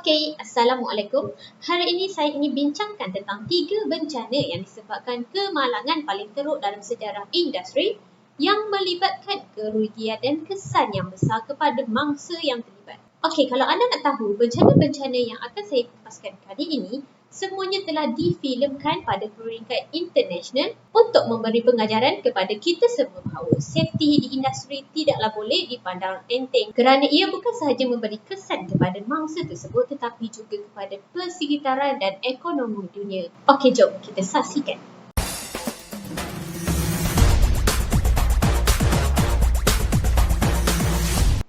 Okey, Assalamualaikum. Hari ini saya ingin bincangkan tentang 3 bencana yang disebabkan kemalangan paling teruk dalam sejarah industri yang melibatkan kerugian dan kesan yang besar kepada mangsa yang terlibat. Okey, kalau anda nak tahu bencana-bencana yang akan saya kupaskan kali ini, semuanya telah difilmkan pada peringkat international untuk memberi pengajaran kepada kita semua bahawa safety di industri tidaklah boleh dipandang enteng kerana ia bukan sahaja memberi kesan kepada mangsa tersebut tetapi juga kepada persekitaran dan ekonomi dunia. Okey, jom kita saksikan.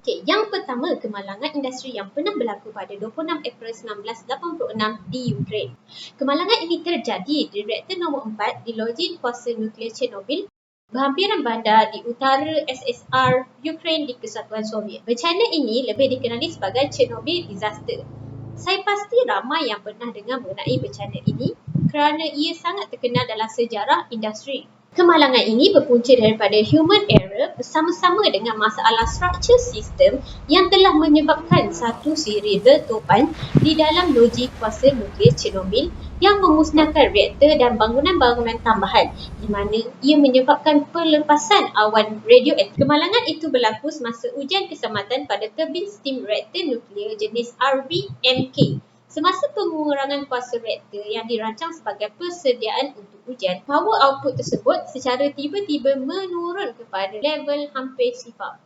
Okay, yang pertama, kemalangan industri yang pernah berlaku pada 26 April 1986 di Ukraine. Kemalangan ini terjadi di reaktor nombor 4 di login kuasa nuklear Chernobyl, berhampiran bandar di utara SSR Ukraine di Kesatuan Soviet. Bencana ini lebih dikenali sebagai Chernobyl disaster. Saya pasti ramai yang pernah dengar mengenai bencana ini kerana ia sangat terkenal dalam sejarah industri. Kemalangan ini berpunca daripada human error bersama-sama dengan masalah struktur sistem yang telah menyebabkan satu siri letupan di dalam loji kuasa nuklear Chernobyl yang memusnahkan reaktor dan bangunan-bangunan tambahan di mana ia menyebabkan pelepasan awan radioaktif. Kemalangan itu berlaku semasa ujian keselamatan pada turbin steam reaktor nuklear jenis RBMK. Semasa pengurangan kuasa reaktor yang dirancang sebagai persediaan untuk ujian, power output tersebut secara tiba-tiba menurun kepada level hampir sifar.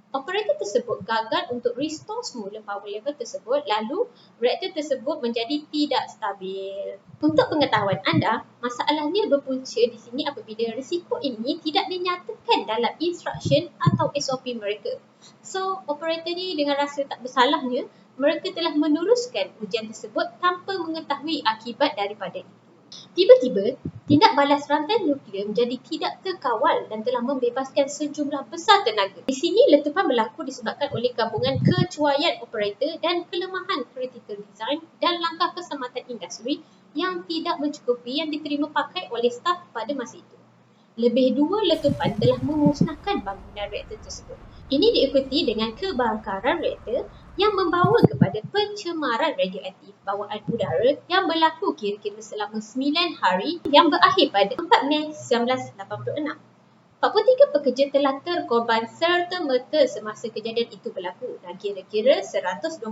Operator tersebut gagal untuk restore semula power level tersebut, lalu reaktor tersebut menjadi tidak stabil. Untuk pengetahuan anda, masalahnya berpunca di sini apabila risiko ini tidak dinyatakan dalam instruction atau SOP mereka. So, operator ni dengan rasa tak bersalahnya, mereka telah meneruskan ujian tersebut tanpa mengetahui akibat daripada itu. Tiba-tiba, tindak balas rantai nuklear menjadi tidak terkawal dan telah membebaskan sejumlah besar tenaga. Di sini letupan berlaku disebabkan oleh gabungan kecuaian operator dan kelemahan critical design dan langkah keselamatan industri yang tidak mencukupi yang diterima pakai oleh staf pada masa itu. Lebih 2 letupan telah memusnahkan bangunan reaktor tersebut. Ini diikuti dengan kebakaran reaktor yang membawa kepada pencemaran radioaktif bawaan udara yang berlaku kira-kira selama 9 hari yang berakhir pada 4 Mei 1986. 43 pekerja telah terkorban serta-merta semasa kejadian itu berlaku dan kira-kira 125,000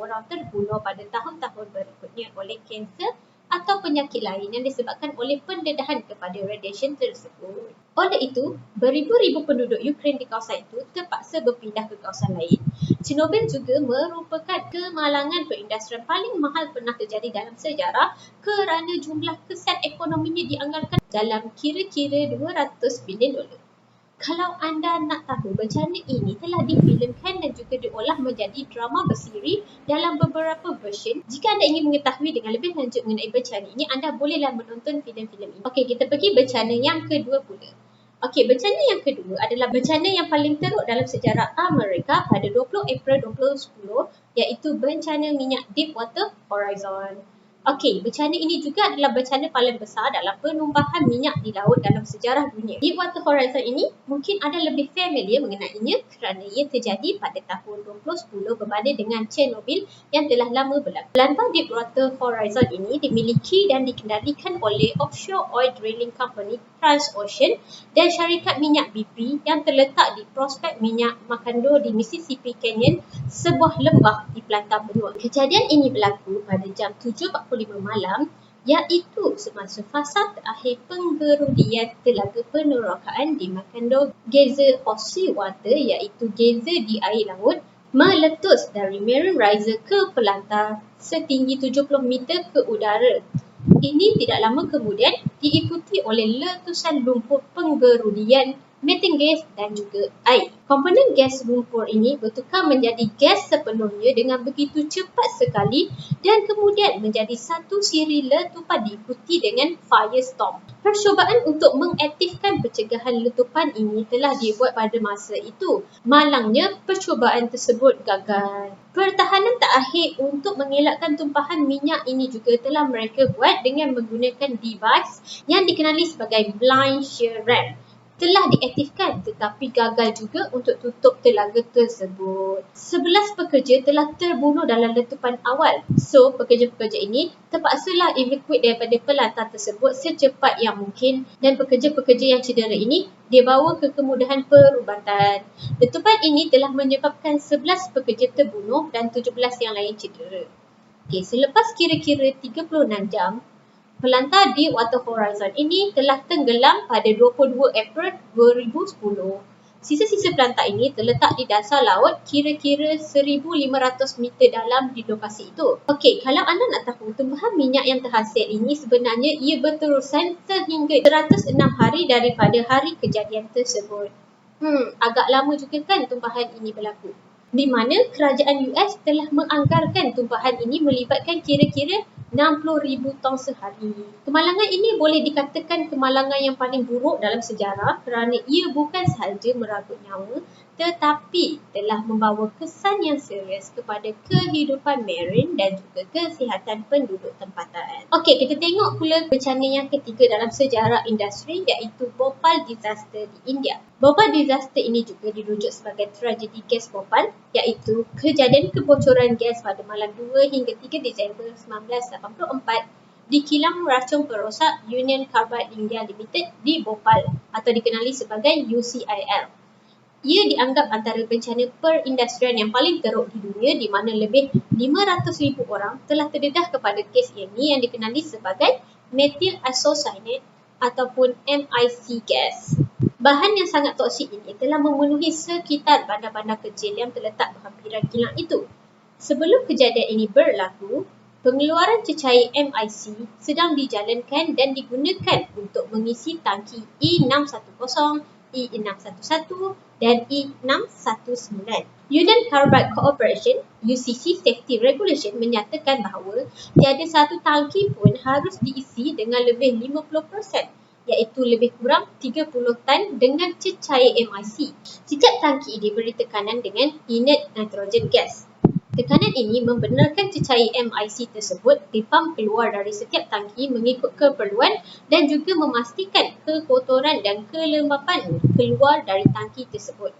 orang terbunuh pada tahun-tahun berikutnya oleh kanser atau penyakit lain yang disebabkan oleh pendedahan kepada radiation tersebut. Oleh itu, beribu-ribu penduduk Ukraine di kawasan itu terpaksa berpindah ke kawasan lain. Chernobyl juga merupakan kemalangan perindustrian paling mahal pernah terjadi dalam sejarah kerana jumlah kesan ekonominya dianggarkan dalam kira-kira 200 bilion dolar. Kalau anda nak tahu, bencana ini telah difilmkan dan juga diolah menjadi drama bersiri dalam beberapa version. Jika anda ingin mengetahui dengan lebih lanjut mengenai bencana ini, anda bolehlah menonton filem-filem ini. Okey, kita pergi bencana yang kedua pula. Okey, bencana yang kedua adalah bencana yang paling teruk dalam sejarah Amerika pada 20 April 2010 iaitu bencana minyak Deepwater Horizon. Okey, bencana ini juga adalah bencana paling besar dalam penumpahan minyak di laut dalam sejarah dunia. Deepwater Horizon ini mungkin anda lebih familiar mengenainya kerana ia terjadi pada tahun 2010 berbanding dengan Chernobyl yang telah lama berlaku. Pelantar Deepwater Horizon ini dimiliki dan dikendalikan oleh offshore oil drilling company Transocean dan syarikat minyak BP yang terletak di prospek minyak Macondo di Mississippi Canyon, sebuah lembah di pelantar benua. Kejadian ini berlaku pada jam 7.45 malam iaitu semasa fasa terakhir penggerudian telaga penerokaan di Macondo geyser of seawater iaitu geyser di air laut meletus dari Marine Riser ke pelantar setinggi 70 meter ke udara. Ini tidak lama kemudian diikuti oleh letusan lumpur penggerudian, methane gas dan juga air. Komponen gas lumpur ini bertukar menjadi gas sepenuhnya dengan begitu cepat sekali dan kemudian menjadi satu siri letupan diikuti dengan firestorm. Percubaan untuk mengaktifkan pencegahan letupan ini telah dibuat pada masa itu. Malangnya, percubaan tersebut gagal. Pertahanan terakhir untuk mengelakkan tumpahan minyak ini juga telah mereka buat dengan menggunakan device yang dikenali sebagai blind shear ram. telah diaktifkan tetapi gagal juga untuk tutup telaga tersebut. 11 pekerja telah terbunuh dalam letupan awal. So, pekerja-pekerja ini terpaksalah evacuate daripada pelantar tersebut secepat yang mungkin dan pekerja-pekerja yang cedera ini dibawa ke kemudahan perubatan. Letupan ini telah menyebabkan 11 pekerja terbunuh dan 17 yang lain cedera. Okey, selepas kira-kira 36 jam, pelantar di Water Horizon ini telah tenggelam pada 22 April 2010. Sisa-sisa pelantar ini terletak di dasar laut kira-kira 1,500 meter dalam di lokasi itu. Okey, kalau anda nak tahu, tumbuhan minyak yang terhasil ini sebenarnya ia berterusan sehingga 106 hari daripada hari kejadian tersebut. Agak lama juga kan tumpahan ini berlaku. Di mana kerajaan US telah menganggarkan tumpahan ini melibatkan kira-kira 60,000 tong sehari. Kemalangan ini boleh dikatakan kemalangan yang paling buruk dalam sejarah kerana ia bukan sahaja meraguk nyawa tetapi telah membawa kesan yang serius kepada kehidupan marine dan juga kesihatan penduduk tempatan. Okey, kita tengok pula bencana yang ketiga dalam sejarah industri iaitu Bhopal disaster di India. Bhopal disaster ini juga dirujuk sebagai tragedi gas Bhopal iaitu kejadian kebocoran gas pada malam 2 hingga 3 Disember 1984 di kilang racun perosak Union Carbide India Limited di Bhopal atau dikenali sebagai UCIL. Ia dianggap antara bencana perindustrian yang paling teruk di dunia di mana lebih 500,000 orang telah terdedah kepada kes ini yang dikenali sebagai methyl isocyanate ataupun MIC gas. Bahan yang sangat toksik ini telah memenuhi sekitar bandar-bandar kecil yang terletak berhampiran kilang itu. Sebelum kejadian ini berlaku, pengeluaran cecair MIC sedang dijalankan dan digunakan untuk mengisi tangki E610, E611 dan E619. Union Carbide Corporation UCC Safety Regulation menyatakan bahawa tiada satu tangki pun harus diisi dengan lebih 50%, iaitu lebih kurang 30 tan dengan cecair MIC. Setiap tangki diberi tekanan dengan inert nitrogen gas. Tekanan ini membenarkan cecair MIC tersebut dipam keluar dari setiap tangki mengikut keperluan dan juga memastikan kekotoran dan kelembapan keluar dari tangki tersebut.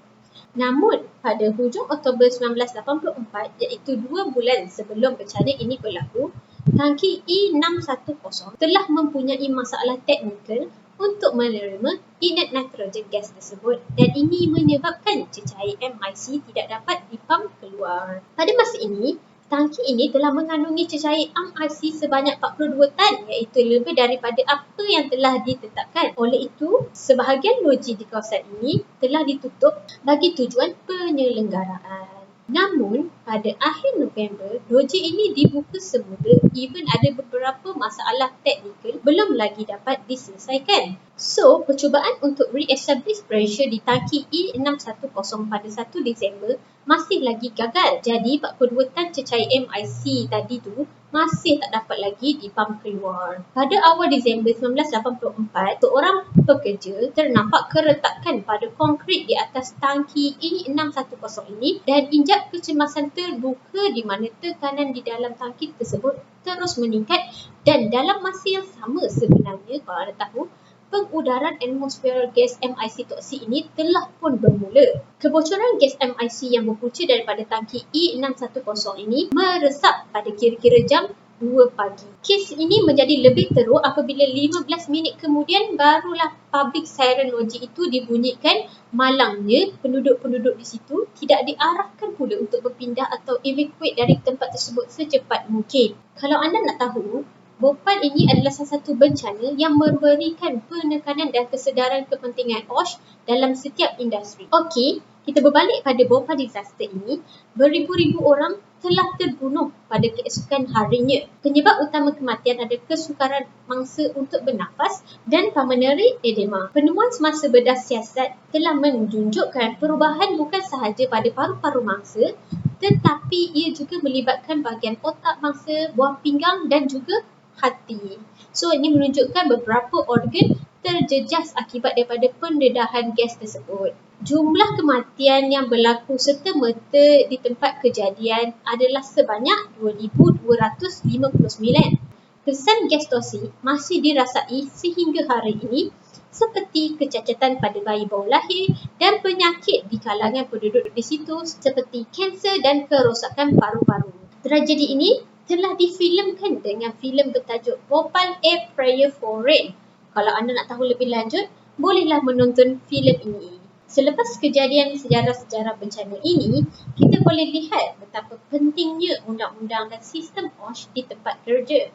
Namun, pada hujung Oktober 1984, iaitu 2 bulan sebelum bencana ini berlaku, tangki E610 telah mempunyai masalah teknikal untuk menerima inert nitrogen gas tersebut dan ini menyebabkan cecair MIC tidak dapat dipam keluar. Pada masa ini, tangki ini telah mengandungi cecair MIC sebanyak 42 tan iaitu lebih daripada apa yang telah ditetapkan. Oleh itu, sebahagian loji di kawasan ini telah ditutup bagi tujuan penyelenggaraan. Namun, pada akhir November, loji ini dibuka semula even ada beberapa masalah teknikal belum lagi dapat diselesaikan. So, percubaan untuk re-establish pressure di tangki E610 pada 1 Disember masih lagi gagal. Jadi, 42 tan cecair MIC tadi tu masih tak dapat lagi dipam keluar. Pada awal Disember 1984, seorang pekerja ternampak keretakan pada konkrit di atas tangki E610 ini dan injak kecemasan terbuka di mana tekanan di dalam tangki tersebut terus meningkat dan dalam masa yang sama sebenarnya kalau anda tahu, pengudaran atmosfer gas MIC toksik ini telah pun bermula. Kebocoran gas MIC yang berpunca daripada tangki E610 ini meresap pada kira-kira jam 2 pagi. Kes ini menjadi lebih teruk apabila 15 minit kemudian barulah public siren loji itu dibunyikan. Malangnya, penduduk-penduduk di situ tidak diarahkan pula untuk berpindah atau evacuate dari tempat tersebut secepat mungkin. Kalau anda nak tahu, Bhopal ini adalah salah satu bencana yang memberikan penekanan dan kesedaran kepentingan OSH dalam setiap industri. Okey, kita berbalik pada Bhopal disaster ini, beribu-ribu orang telah terbunuh pada keesokan harinya. Penyebab utama kematian adalah kesukaran mangsa untuk bernafas dan pulmonary edema. Penemuan semasa bedah siasat telah menunjukkan perubahan bukan sahaja pada paru-paru mangsa tetapi ia juga melibatkan bahagian otak mangsa, buah pinggang dan juga hati. So, ini menunjukkan beberapa organ terjejas akibat daripada pendedahan gas tersebut. Jumlah kematian yang berlaku serta-merta di tempat kejadian adalah sebanyak 2,259. Kesan gas toksik masih dirasai sehingga hari ini seperti kecacatan pada bayi baru lahir dan penyakit di kalangan penduduk di situ seperti kanser dan kerosakan paru-paru. Tragedi ini telah difilmkan dengan filem bertajuk Bhopal A Prayer for Rain. Kalau anda nak tahu lebih lanjut, bolehlah menonton filem ini. Selepas kejadian sejarah-sejarah bencana ini, kita boleh lihat betapa pentingnya undang-undang dan sistem OSH di tempat kerja,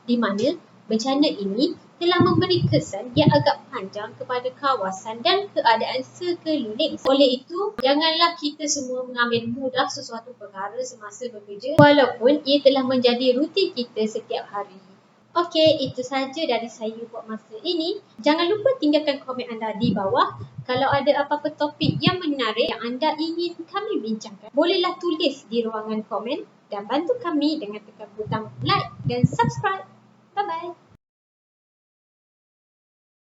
di mana bencana ini telah memberi kesan yang agak panjang kepada kawasan dan keadaan sekeliling. Oleh itu, janganlah kita semua mengambil mudah sesuatu perkara semasa bekerja walaupun ia telah menjadi rutin kita setiap hari. Okey, itu sahaja dari saya buat masa ini. Jangan lupa tinggalkan komen anda di bawah. Kalau ada apa-apa topik yang menarik yang anda ingin kami bincangkan, bolehlah tulis di ruangan komen dan bantu kami dengan tekan butang like dan subscribe. Bye-bye.